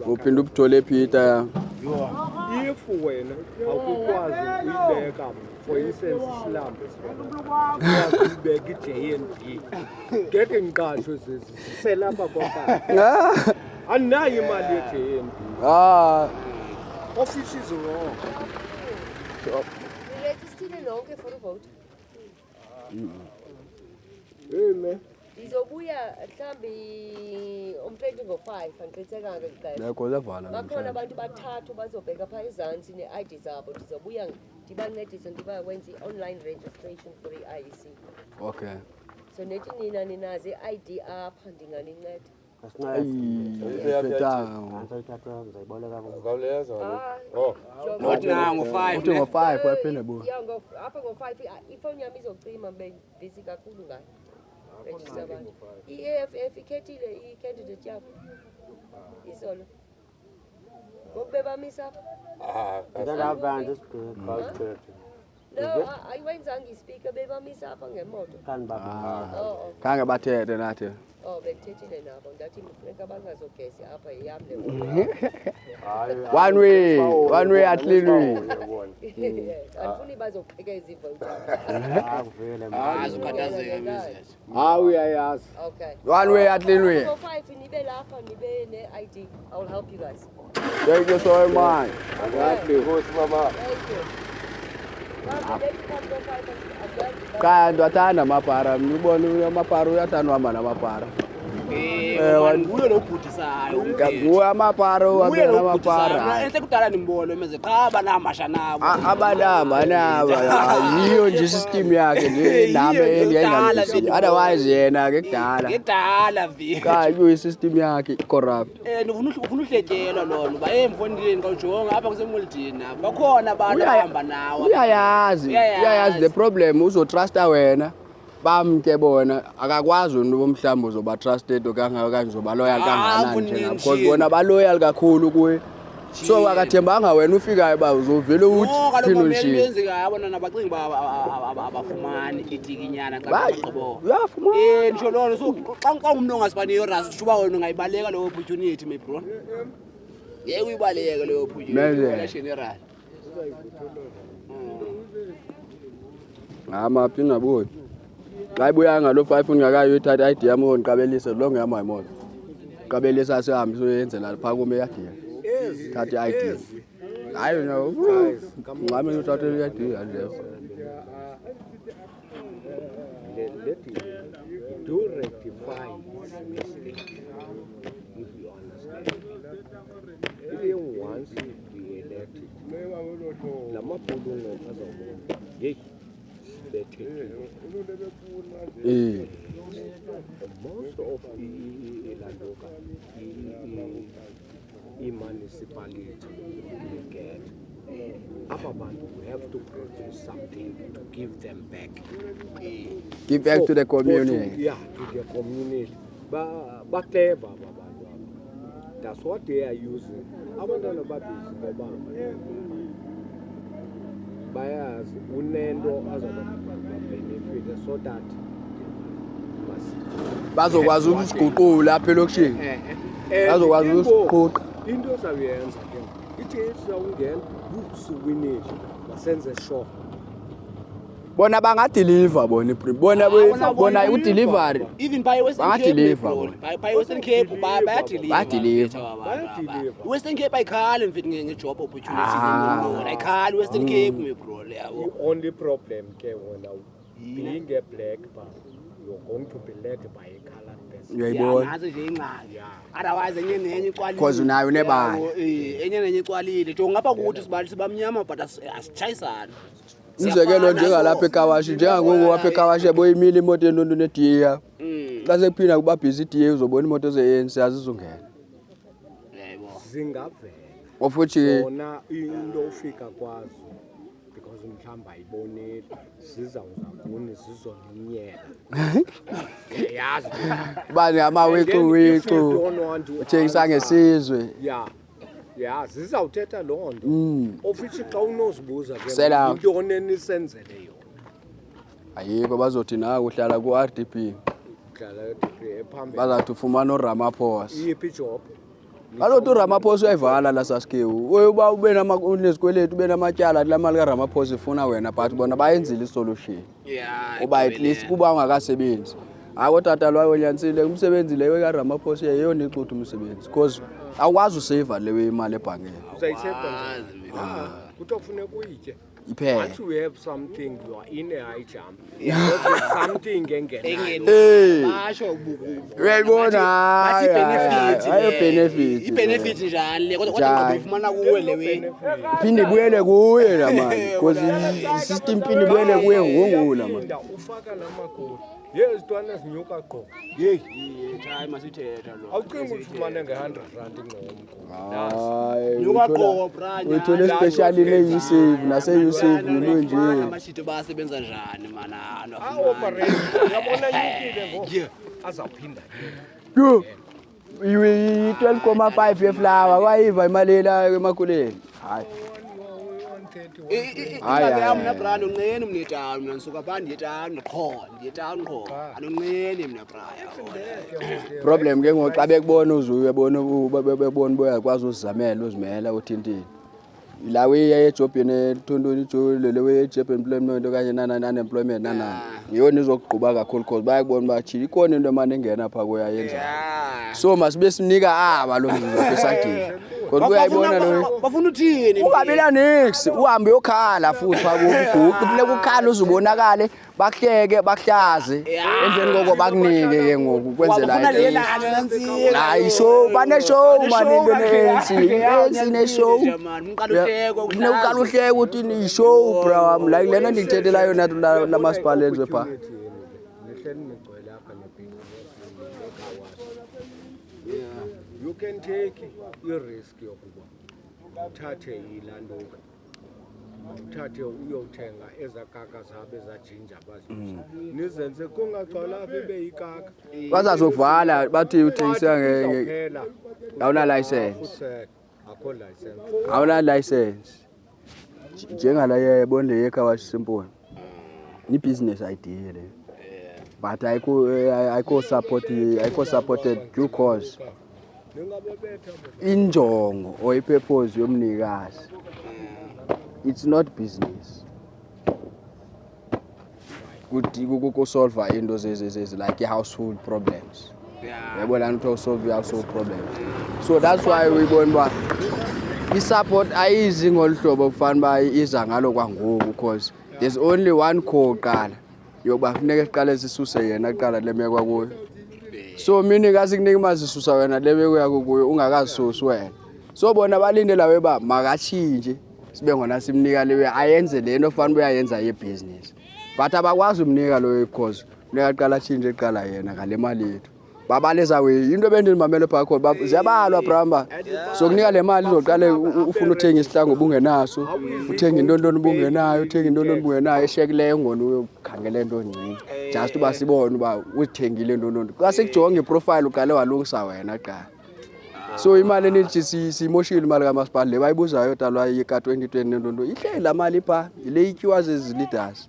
Uphinda ubuthole Peter. If wena awukwazi uyibeka for instance islamba sibona ubeka iJNB ngeke ngiqashwe selapha kwaphela anayo imali yeJNB office is wrong Register lonke for a vote. man Izobuya mhlambi umplate ngo5 angiqiniseka ngeke Yakho lavala. bakhona abantu bathathu bazobheka pha ezantsi ne-ID zabo ndizobuya ndibancedise ndibawenza i-online registration for i-IEC. Okay. So nethi nina ninazi i-ID apha ndinganinceda. Uthi ngo5 waphinde bo. Yeah, apha ngo5 ifoni yami izocima busy kakhulu ngayo. Register abantu. I-AFF ikhethile i-candidate yakho. Izolo. Ngokubebamisa apha. No, ayiwenzanga ispeaker bebamisa apha ngemoto. Khange bathethe nathi. Oh, bekuthethile nabo ndathi mfuneka bangazogesi apha yami le. One way at least. Yes, andifuni bazoqhekeza ivote. Azokhathazeka message. uyayazi Okay. One way at least. So 5 nibe lapha nibe ne-ID. I will help you guys. Thank you so much. Thank you. Kaya ndo athanda amapara. Ngibona amapara uyathanda uhamba namapara. Nguye lobhudisayo. Nguye amapara uhamba namapara. Enhle kudala nimbone meze cha banamasha nabo. Abanama naba yiyo nje system yakhe nje name endiyayingambisi. Otherwise yena ke kudala. Ngedala vi. Kayo isystem yakhe corrupt. Ufuna uhletyelwa lona ba emfondini kawujonga apha kusemulidini nabo. Bakhona abantu abahamba nawo. Uyayazi the problem uzotrust wena. Bamke bona akakwazi umuntu bomhlamba uzoba trusted okanga kanjoba loyal kanganani nje because bona ba loyal kakhulu kuwe so akathembanga wena ufikayo ba uzovele uthi phino nje benze yabona nabacinga ba abafumani itikinyana xa baqobo uyafumana ngisho lona so xa umuntu ongasibaniyo ras shuba wena ungayibaleka leyo opportunity my bro yeke uyibaleka leyo opportunity general amaphi ngabuyi Ngayibuya ngalo 5 ungakayo ithatha ID yami ngiqabelise lonke yami ayimoto. Qabelisa sihambe soyenze lapha kume yadiya. Thatha ID. Hayi no. Ngami uthatha ID nje. let it do rectify this mistake if you understand even once we elected lamabhulungu azobona hey most of ilandoka municipality get abantu have to produce something to give them back. Give back to the community. Yeah, to the community. But clever abantu. That's what they are using. Abantwana babhizi ngoba bayazi unento azobenefit so that Bazokwazi ukusiguqula lapha elokishini. Bazokwazi ukusiquqa. Into ozayenza ke ithi esawungena usuwinile basenze sure Bona bangadeliver bona bona udelivery even by Western Cape by Western Cape bayadeliver Western Cape ayikhala mfethu ngejob opportunities ngiyona ayikhala Western Cape me bro yabo the only problem ke wena being a black man you're going to be led by a colored person uyayibona nazo nje ingxaki otherwise enye nenye icwalile because unayo nebala enye nenye icwalile nje ngapha ukuthi sibali sibamnyama but asichayisana Umzekelo njengalapha eKawashi njengangoku lapha eKawashi boyimile imoto enonto nediya base kuphina kuba busy diye uzobona imoto ze-ANC azizongena yebo zingavela ofuthi bona into ufika kwazo because mhlamba ayibonile zizawuza kuni zizolinyela yazi bani amawicu uthengisa ngesizwe yeah zizawuthetha loo nto ofithi xa unozibuza ke into onenisenzele yona ayikho bazothi nawe uhlala ku-RDP udlala degree ephambili bazathi ufumana uRamaphosa iyiphi job kaloku uRamaphosa uyayivala la Saskiwu uba ube unezikweletu ube namatyala la mali kaRamaphosa ifuna wena but bona bayenzile isolution uba at least kuba ungakasebenzi hayi tata lwayo nyanisile umsebenzi leyo kaRamaphosa yeyona ixuthu umsebenzi because awukwazi usave leyo imali ebhankeni uzayiseva kuthiwa kufuneka uyitye iphela once you have something you are in a high jump something engene basho uyayibona bathi benefit ayo benefit ibenefit njani le kodwa uyifumana kuwe lewe phinde ibuyele kuye la mali because isystem phinde ibuyele kuye ngongula mali ufaka namagoli yezitwana ezinyuka qho hey hayi masithetha lo awucinga ufumane nge100 rand ingqomo hayi nyuka qho brand uthole especially le usave nase usave nje amashito basebenza njani mana operate yabona yikile ngo azawuphinda yo iwe 12.5 yeflower kwayiva imali la emakhuleni hayi hayi hayi mina brand unqeni mina etanu mina nisuka bandi etanu qho anonqeni mina braya problem ke ngoxa bekubona uzuye bebona boyakwazi uzizamela uzimela uthintini la we ejobhini ethondoni ijole lewe ejob employment okanye unemployment nana ngiyona izokuquba kakhulu because bayakubona bathi ikona into manje engena pha koyayenza so masibe sinika aba lo mzuzu esadini kodwa uyayibona lo bafuna uthini ungabela nix uhambe yokhala futhi pha kubhuku kule kukhala uzubonakale bakuhleke bakuhlaze endleni koko bakunike ke ngoku kwenzela hayi show bane show manje into ne-ANC ne show mina uqala uhleke ukuthi ni show bro like lena ndithethela yona la masipala enze pha nehleli nigcwele apha you can take i-risk yokuba uthathe ilandoka uthathe uyothenga ezakaka zabe zajinja bazisa nizenze kungagcwala apha ibe yikaka bazazokuvala bathi uthengisa ngeke awuna license akho license awuna license njengala yebonde yeKawash simple ni business idea le but ayikho supported due cause injongo or ipurpose yomnikazi it's not business ku solve into zezi like household problems yabona into solve household problems so that's why we bona i-support ayizi ngolhlobo kufanele ba iza ngalo kwangoku because there's only one call qala yoba kufuneka siqale sisuse yena qala lemekwa kuyo so mina ngasikunike mazisusa wena lebeko yakho kuyo ungakazisusi wena so bona balindela weba makachinje sibe ngona simnika lewe ayenze lento fanele uyayenza ye-business but abakwazi umnika lo because funeka qala chinje qala yena ngale mali yethu babaleza we into bendimamele pha khona ziyabalwa bramba so kunika le mali izoqale ufuna uthenga isihlangu ubungenaso uthenga intontoni ubungenayo uthenga intontoni ubungenayo eshekileyo ngona uyokhangela into ngcinci just uba sibone uba uthengile intontoni xa sikujonga iprofile uqale walungisa wena qala so imali enithi simoshile imali kamasipala le bayibuzayo talwa yika 2020 nentonto ihle la mali pha ile ityiwa zezilidas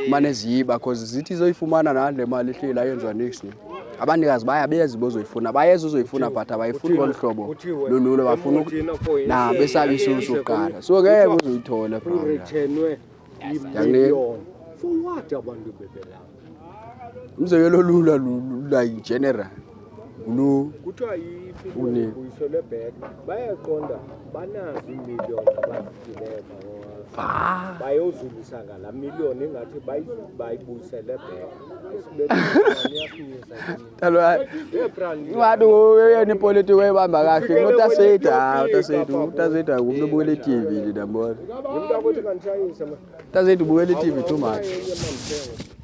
mane ziba because zithi izoyifumana nale mali ihle la yenziwa next abanikazi bayabeza bozoyifuna bayeza uzoyifuna but abayifuni ngolhlobo lolulo bafuna na besabisusu uqala so ngeke uzoyithola bro returnwe i-million for what abantu bebela umzekelo lula like general lo kuthiwa uyisole back bayaqonda banazi imillion abazileyo bayozulisa ngala million engathi bayibuyisele back talwa wadu yena ipolitiki wayibamba kahle utaseta umuntu obukele TV ndabona umuntu akothi kanishayisa utaseta ubukele TV too much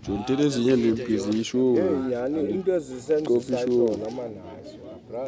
Jontele ezinye lemphizi isho yani into ezisenza sona manje bro